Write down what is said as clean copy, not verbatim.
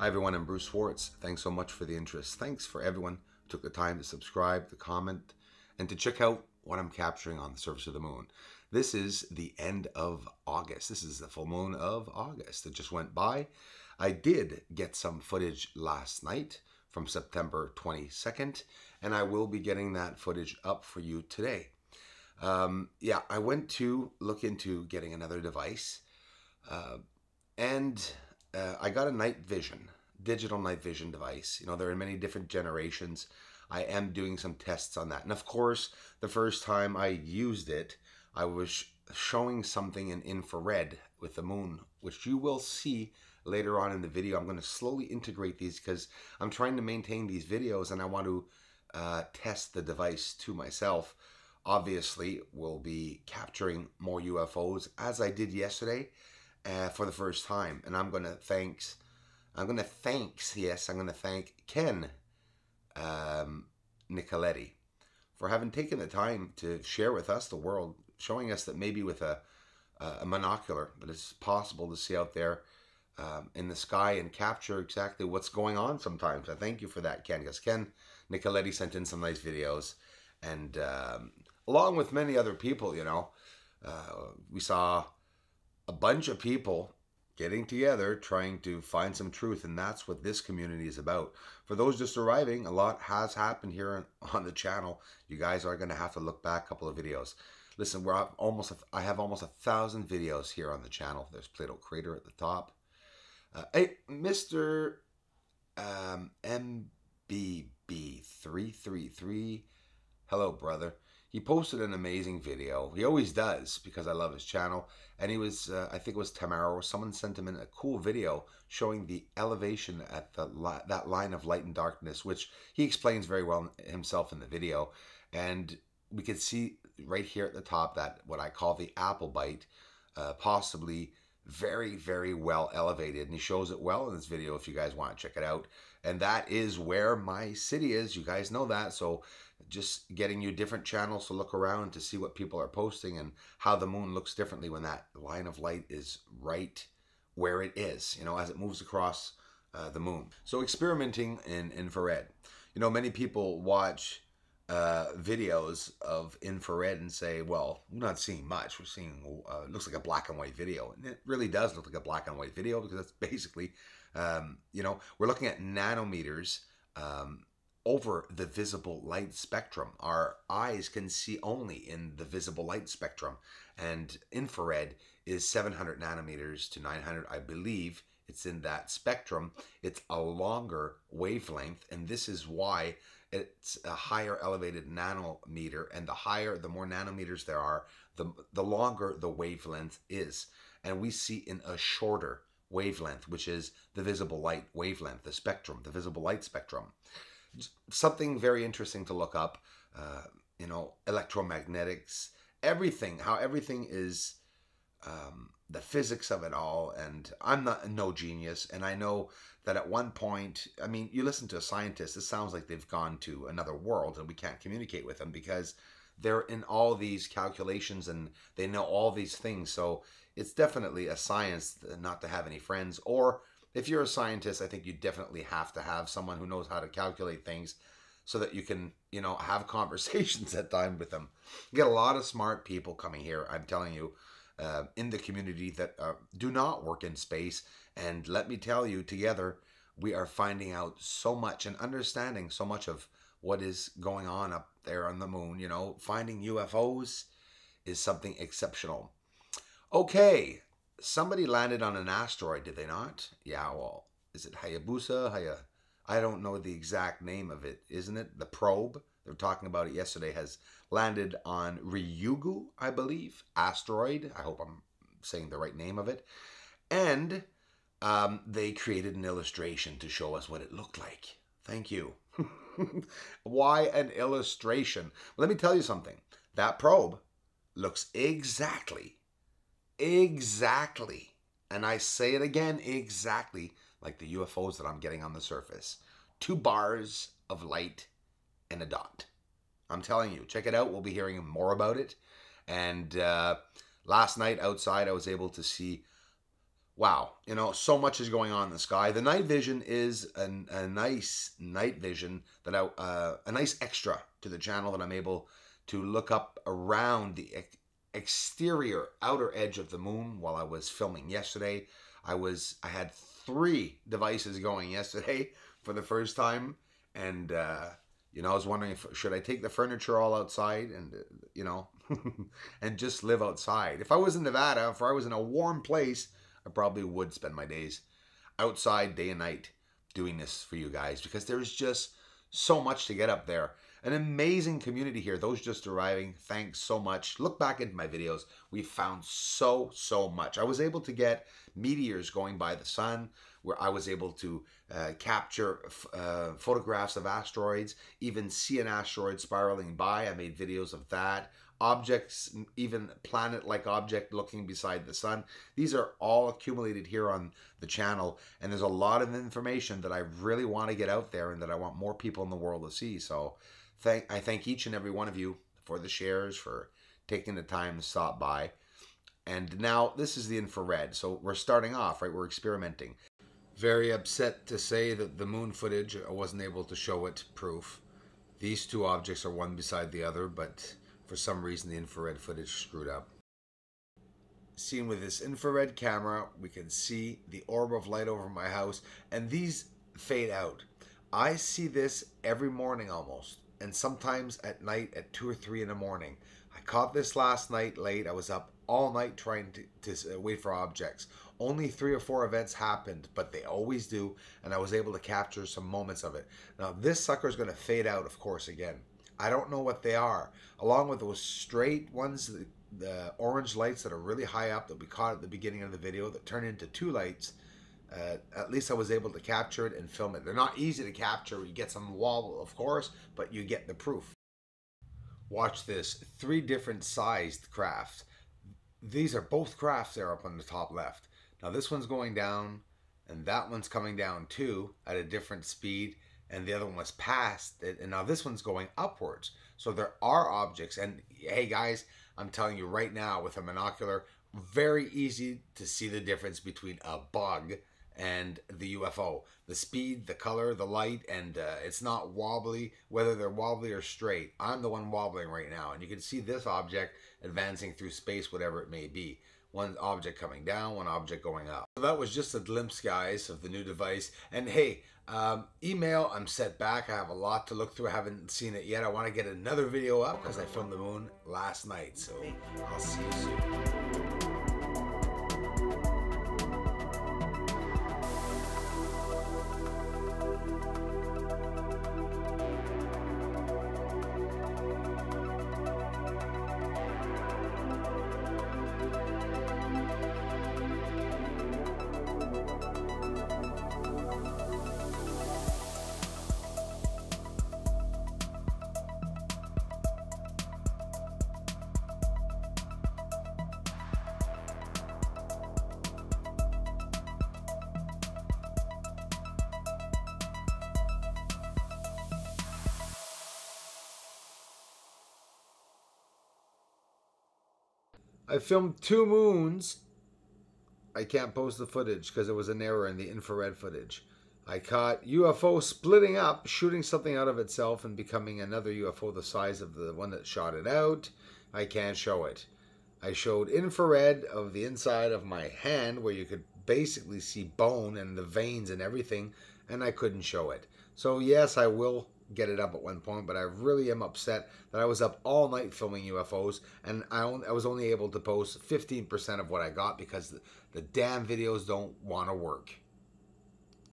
Hi everyone, I'm Bruce Schwartz. Thanks so much for the interest. Thanks for everyone who took the time to subscribe, to comment, and to check out what I'm capturing on the surface of the moon. This is the end of August. This is the full moon of August that just went by. I did get some footage last night from September 22nd, and I will be getting that footage up for you today. I went to look into getting another device, and I got a night vision, digital night vision device. You know, there are many different generations. I am doing some tests on that. And of course, the first time I used it, I was showing something in infrared with the moon, which you will see later on in the video. I'm going to slowly integrate these because I'm trying to maintain these videos and I want to test the device to myself. Obviously, we'll be capturing more UFOs as I did yesterday for the first time. And I'm going to thank Ken Macleod for having taken the time to share with us the world, showing us that maybe with a monocular, that it's possible to see out there in the sky and capture exactly what's going on sometimes. I thank you for that, Ken, because Ken Macleod sent in some nice videos. And along with many other people, you know, we saw a bunch of people getting together trying to find some truth, and that's what this community is about. For those just arriving, a lot has happened here on the channel. You guys are going to have to look back a couple of videos. Listen, I have almost 1,000 videos here on the channel. There's Plato Crater at the top. Hey, Mr. MBB333, hello, brother. He posted an amazing video. He always does because I love his channel. And he was, I think it was Tamara or someone sent him in a cool video showing the elevation at that line of light and darkness, which he explains very well himself in the video. And we could see right here at the top that what I call the apple bite, possibly very, very well elevated. And he shows it well in this video if you guys want to check it out. And that is where my city is. You guys know that. So just getting you different channels to look around to see what people are posting and how the moon looks differently when that line of light is right where it is, you know, as it moves across the moon. So experimenting in infrared. You know, many people watch videos of infrared and say, well, we're not seeing much. We're seeing, it looks like a black and white video. And it really does look like a black and white video because that's basically, you know, we're looking at nanometers over the visible light spectrum. Our eyes can see only in the visible light spectrum. And infrared is 700 nanometers to 900, I believe. It's in that spectrum. It's a longer wavelength, and this is why it's a higher elevated nanometer, and the more nanometers there are, the longer the wavelength is. And we see in a shorter wavelength, which is the visible light wavelength, the spectrum, the visible light spectrum. Something very interesting to look up, you know, electromagnetics, everything, how everything is, the physics of it all. And I'm no genius, and I know that at one point, I mean, you listen to a scientist, it sounds like they've gone to another world and we can't communicate with them because they're in all these calculations and they know all these things. So it's definitely a science not to have any friends. Or if you're a scientist, I think you definitely have to have someone who knows how to calculate things so that you can, you know, have conversations at time with them. You get a lot of smart people coming here, I'm telling you, in the community that do not work in space. And let me tell you, together, we are finding out so much and understanding so much of what is going on up there on the moon. You know, finding UFOs is something exceptional. Okay, somebody landed on an asteroid, did they not? Yeah, well, is it Hayabusa? I don't know the exact name of it, isn't it? The probe, they were talking about it yesterday, has landed on Ryugu, I believe, asteroid. I hope I'm saying the right name of it. And they created an illustration to show us what it looked like. Thank you. Why an illustration? Let me tell you something. That probe looks exactly, and I say it again, exactly like the UFOs that I'm getting on the surface. 2 bars of light and a dot. I'm telling you, check it out. We'll be hearing more about it. And last night outside, I was able to see Wow, you know, so much is going on in the sky. The night vision is a nice night vision that a nice extra to the channel that I'm able to look up around the exterior outer edge of the moon while I was filming yesterday. I had 3 devices going yesterday for the first time, and you know, I was wondering if should I take the furniture all outside and you know, and just live outside. If I was in Nevada, if I was in a warm place, I probably would spend my days outside day and night doing this for you guys, because there's just so much to get up there. An amazing community here. Those just arriving, thanks so much. Look back into my videos. We found so much. I was able to get meteors going by the sun, where I was able to capture photographs of asteroids, even see an asteroid spiraling by. I made videos of that. Objects, even planet-like object looking beside the sun. These are all accumulated here on the channel, and there's a lot of information that I really want to get out there and that I want more people in the world to see. So I thank each and every one of you for the shares, for taking the time to stop by. And now this is the infrared. So we're starting off, right? We're experimenting. Very upset to say that the moon footage, I wasn't able to show it proof. These 2 objects are one beside the other, but for some reason the infrared footage screwed up. Seen with this infrared camera, we can see the orb of light over my house, and these fade out. I see this every morning almost, and sometimes at night at 2 or 3 in the morning. I caught this last night late. I was up all night trying to wait for objects. Only 3 or 4 events happened, but they always do, and I was able to capture some moments of it. Now this sucker is going to fade out, of course, again. I don't know what they are. Along with those straight ones, the orange lights that are really high up that we caught at the beginning of the video that turn into 2 lights. At least I was able to capture it and film it. They're not easy to capture. You get some wobble, of course, but you get the proof. Watch this. 3 different sized crafts. These are both crafts there up on the top left. Now this one's going down, and that one's coming down too at a different speed, and the other one was past it, and now this one's going upwards. So there are objects, and hey guys, I'm telling you right now with a monocular, very easy to see the difference between a bug and the UFO. The speed, the color, the light, and it's not wobbly, whether they're wobbly or straight. I'm the one wobbling right now, and you can see this object advancing through space, whatever it may be. One object coming down, one object going up. So that was just a glimpse, guys, of the new device. And hey, email, I'm set back. I have a lot to look through. I haven't seen it yet. I want to get another video up because I filmed the moon last night. So I'll see you soon. I filmed 2 moons. I can't post the footage because there was an error in the infrared footage. I caught UFO splitting up, shooting something out of itself and becoming another UFO the size of the one that shot it out. I can't show it. I showed infrared of the inside of my hand where you could basically see bone and the veins and everything, and I couldn't show it. So yes, I will get it up at one point, but I really am upset that I was up all night filming UFOs, and I was only able to post 15% of what I got because the damn videos don't want to work.